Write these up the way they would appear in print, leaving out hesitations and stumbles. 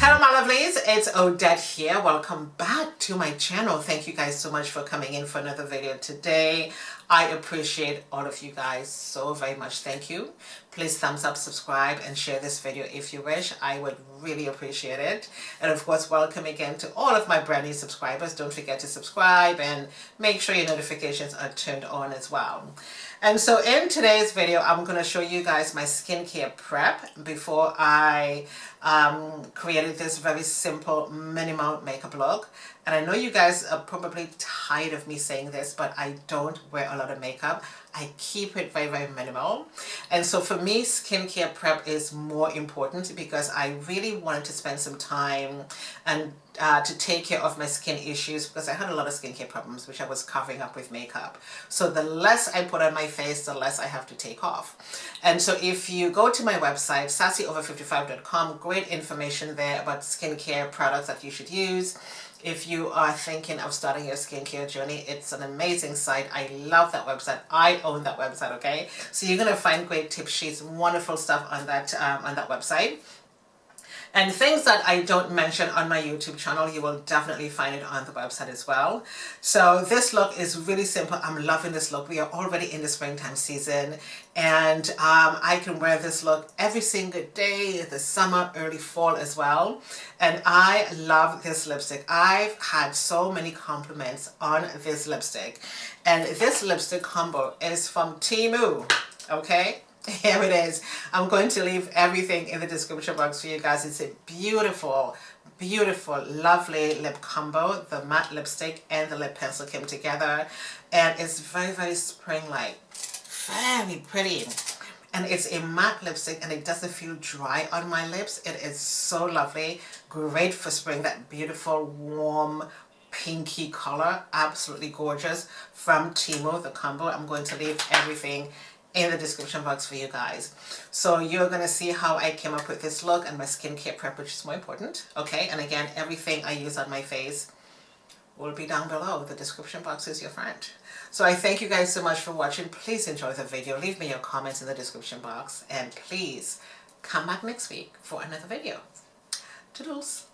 Hello my lovelies, it's Odette here. Welcome back to my channel. Thank you guys so much for coming in for another video today. I appreciate all of you guys so very much. Thank you. Please thumbs up, subscribe, and share this video if you wish. I would really appreciate it. And of course, welcome again to all of my brand new subscribers. Don't forget to subscribe and make sure your notifications are turned on as well. And so in today's video, I'm going to show you guys my skincare prep before I created this very simple minimal makeup look. And I know you guys are probably tired of me saying this, but I don't wear a lot of makeup. I keep it very, very minimal. And so for me, skincare prep is more important because I really wanted to spend some time and to take care of my skin issues because I had a lot of skincare problems which I was covering up with makeup. So the less I put on my face, the less I have to take off. And so if you go to my website, sassyover55.com, great information there about skincare products that you should use. If you are thinking of starting your skincare journey, it's an amazing site. I love that website. I own that website, okay? So you're going to find great tip sheets, wonderful stuff on that website. And things that I don't mention on my YouTube channel, you will definitely find it on the website as well. So this look is really simple. I'm loving this look. We are already in the springtime season and I can wear this look every single day, the summer, early fall as well. And I love this lipstick. I've had so many compliments on this lipstick. And this lipstick combo is from Temu, okay? Here it is. I'm going to leave everything in the description box for you guys. It's a beautiful, beautiful, lovely lip combo. The matte lipstick and the lip pencil came together. And it's very, very spring-like. Very pretty. And it's a matte lipstick and it doesn't feel dry on my lips. It is so lovely. Great for spring. That beautiful, warm, pinky color. Absolutely gorgeous. From Temu, the combo. I'm going to leave everything in the description box for you guys. So you're going to see how I came up with this look and my skincare prep, which is more important. Okay, and again, everything I use on my face will be down below. The description box is your friend. So I thank you guys so much for watching. Please enjoy the video. Leave me your comments in the description box. And please come back next week for another video. Toodles.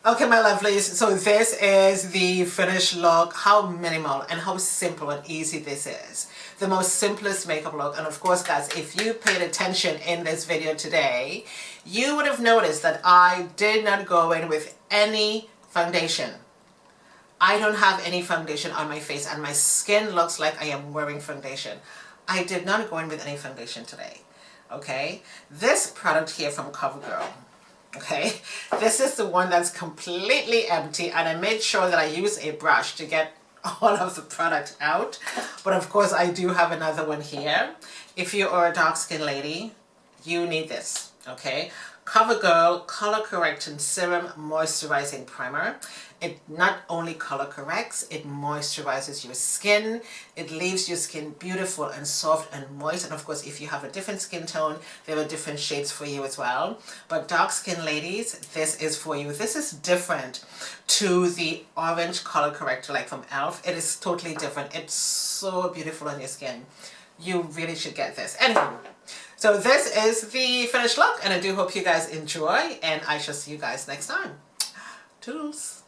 Okay, my lovelies, so this is the finished look. How minimal and how simple and easy this is. The most simplest makeup look. And of course, guys, if you paid attention in this video today, you would have noticed that I did not go in with any foundation. I don't have any foundation on my face and my skin looks like I am wearing foundation. I did not go in with any foundation today. Okay, this product here from CoverGirl. Okay, this is the one that's completely empty, and I made sure that I use a brush to get all of the product out. But of course, I do have another one here. If you are a dark skin lady, you need this. Okay, CoverGirl Color Correcting Serum Moisturizing Primer. It not only color corrects, it moisturizes your skin. It leaves your skin beautiful and soft and moist. And of course, if you have a different skin tone, there are different shades for you as well. But dark skin ladies, this is for you. This is different to the orange color corrector like from e.l.f. It is totally different. It's so beautiful on your skin. You really should get this. Anyway, so this is the finished look, and I do hope you guys enjoy, and I shall see you guys next time. Toodles.